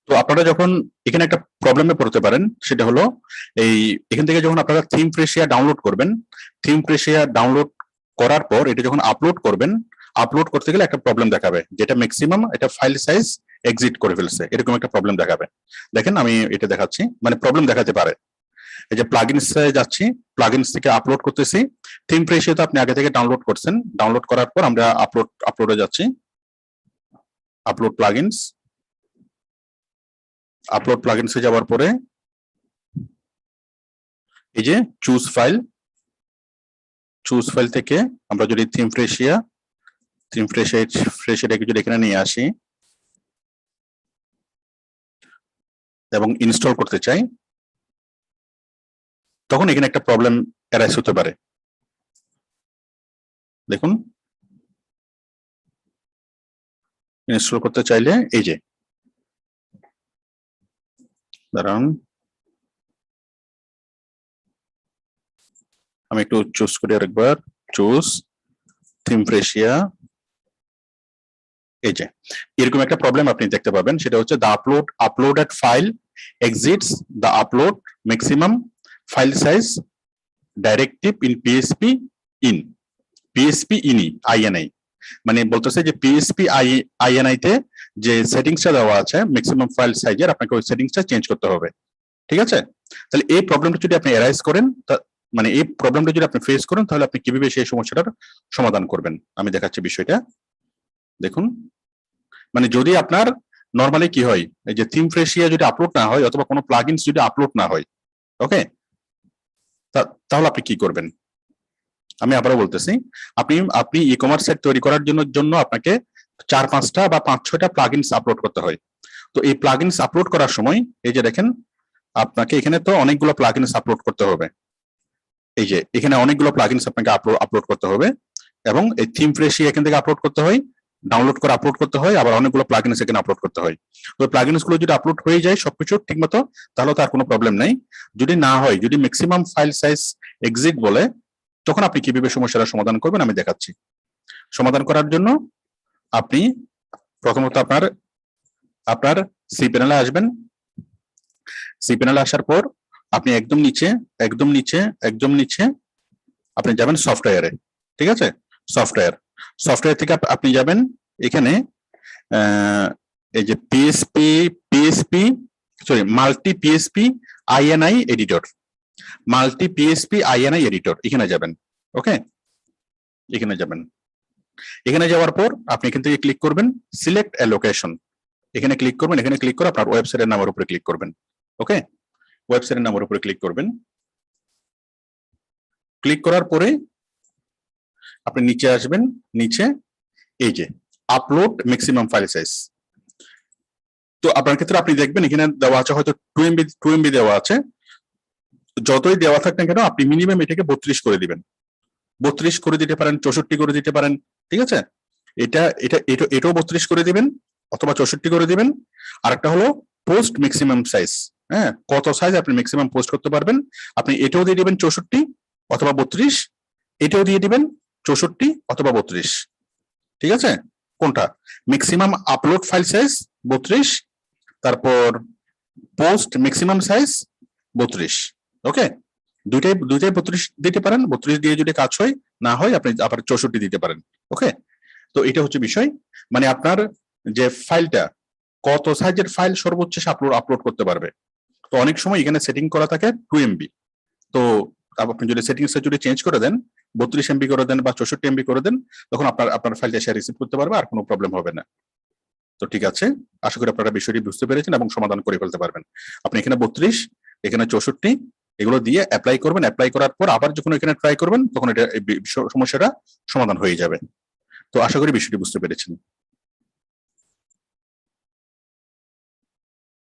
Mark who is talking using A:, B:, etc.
A: তো আপনারা যখন এখানে একটা প্রবলেমে পড়তে পারেন, সেটা হলো এই এখান থেকে যখন আপনারা থিম প্রেশিয়া ডাউনলোড করবেন, থিম প্রেশিয়া ডাউনলোড করার পর এটা যখন আপলোড করবেন, আপলোড করতে গেলে একটা প্রবলেম দেখাবে, যেটা ম্যাক্সিমাম এটা ফাইল সাইজ এক্সিট করে ফেলছে, এরকম একটা প্রবলেম দেখাবে। দেখেন আমি এটা দেখাচ্ছি, মানে প্রবলেম দেখাতে পারে। এই যে প্লাগইনসে যাচ্ছি, প্লাগইনস থেকে আপলোড করতেছি। থিম প্রেশিয়া তো আপনি আগে থেকে ডাউনলোড করছেন, ডাউনলোড করার পর আমরা আপলোডে যাচ্ছি, আপলোড প্লাগইনস। আপলোড প্লাগইনসে যাওয়ার পরে এই যে চুজ ফাইল থেকে আমরা যদি থিম ফ্রেশিয়াটাকে যদি এখানে নিয়ে আসি এবং ইনস্টল করতে চাই, তখন এখানে একটা প্রবলেম অ্যারাইজ হতে পারে। দেখুন, ইনস্টল করতে চাইলে এই যে দাঁড়ান, আমি একটু চুজ করি আরেকবার, চুজ থিম ফ্রেশিয়া। এই যে এরকম একটা প্রবলেম আপনি দেখতে পাবেন, সেটা হচ্ছে the uploaded file exits the upload maximum file size directive in PSP ইনি, মানে বলতেছে যে পিএসপি আইএনআই তে যে সেটিংসটা দেওয়া আছে ম্যাক্সিমাম ফাইল সাইজের, আপনাকে ওই সেটিংসটা চেঞ্জ করতে হবে। ঠিক আছে, তাহলে এই প্রবলেমটা যদি আপনি এরাইজ করেন, মানে এই প্রবলেমটা যদি আপনি ফেস করেন, তাহলে আপনি কিভাবে সেই সমস্যাটার সমাধান করবেন আমি দেখাচ্ছি বিষয়টা। দেখুন, মানে যদি আপনার নরমালি কি হয়, এই যে থিম ফ্রেশিয়া যদি আপলোড না হয় অথবা কোনো প্লাগইনস যদি আপলোড না হয়, ওকে, তাহলে আপনি কি করবেন আমি আবারও বলতেছি। আপনি ই কমার্স সাইট তৈরি করার জন্য আপনাকে 4-5টা বা 5-6টা প্লাগইনস আপলোড করতে হয়। তো এই প্লাগইনস আপলোড করার সময় এই যে দেখেন, আপনাকে এখানে তো অনেকগুলো প্লাগইনস আপলোড করতে হবে। এই যে এখানে অনেকগুলো প্লাগইনস আপনাকে আপলোড করতে হবে, এবং এই থিম ফ্রেশিয়া এখান থেকে আপলোড করতে হয়, ডাউনলোড করে আপলোড করতে হয়, আবার অনেকগুলো প্লাগইনস এখানে আপলোড করতে হয়। তো প্লাগইনস গুলো যদি আপলোড হয়ে যায় সবকিছু ঠিকমতো, তাহলে তার কোনো প্রবলেম নাই। যদি না হয়, যদি ম্যাক্সিমাম ফাইল সাইজ এক্সিট বলে, তখন আপনি কিভাবে সমস্যার সমাধান করবেন আমি দেখাচ্ছি। সমাধান করার জন্য আপনি প্রথমত আপনার সি প্যানেলে আসবেন। সি প্যানেলে আসার পর আপনি একদম নিচে আপনি যাবেন সফটওয়্যারে। ঠিক আছে, সফটওয়্যার থেকে আপনি যাবেন এখানে এই যে মাল্টি পিএসপি আইএনআই এডিটর, এখানে যাবেন। ওকে, এখানে যাওয়ার পর আপনি এখান থেকে ক্লিক করবেন সিলেক্ট এ লোকেশন, এখানে ক্লিক করবেন। এখানে ক্লিক করে আপনার ওয়েবসাইটের নামের উপরে ক্লিক করবেন। ওকে, ওয়েবসাইটের নামের উপরে ক্লিক করবেন। ক্লিক করার পরে আপনি নিচে আসবেন, নিচে এই যে আপলোড ম্যাক্সিমাম ফাইল সাইজ। তো আপনার ক্ষেত্রে আপনি দেখবেন এখানে দেওয়া আছে হয়তো 2 MB দেওয়া আছে। যতই দেওয়া থাক না কেন, আপনি মিনিমাম এটাকে 32 করে দিবেন। 32 করে দিতে পারেন, 64 করে দিতে পারেন। ঠিক আছে, এটাও 32 করে দিবেন অথবা 64 করে দিবেন। আরেকটা হলো পোস্ট ম্যাক্সিমাম সাইজ, হ্যাঁ, কত সাইজ আপনি ম্যাক্সিমাম পোস্ট করতে পারবেন, আপনি এটাও দিয়ে দিবেন 64 অথবা 32, এটাও দিয়ে দিবেন 64 অথবা 32। ঠিক আছে, কোনটা ম্যাক্সিমাম আপলোড ফাইল সাইজ 32, তারপর পোস্ট ম্যাক্সিমাম সাইজ 32। ওকে, দুইটাই 32 দিতে পারেন। 32 দিয়ে যদি কাজ হয়, না হয় আপনি আবার 64 দিতে পারেন। ওকে, তো এটা হচ্ছে বিষয়, মানে আপনার যে ফাইলটা কত সাইজের ফাইল সর্বোচ্চ আপলোড করতে পারবে। তো অনেক সময় এখানে সেটিং করা থাকে 2 MB। তো আপনি যদি সেটিংসটা যদি চেঞ্জ করে দেন, 32 MB করে দেন বা 64 MB করে দেন, তখন আপনার ফাইলটা সে রিসিভ করতে পারবে, আর কোনো প্রবলেম হবে না। তো ঠিক আছে, আশা করি আপনারা বিষয়টি বুঝতে পেরেছেন এবং সমাধান করে ফেলতে পারবেন। আপনি এখানে 32, এখানে 64 এগুলো দিয়ে অ্যাপ্লাই করবেন। অ্যাপ্লাই করার পর আবার যখন এখানে ট্রাই করবেন, তখন এটা সমস্যাটা সমাধান হয়ে যাবে। তো আশা করি বিষয়টি বুঝতে পেরেছেন।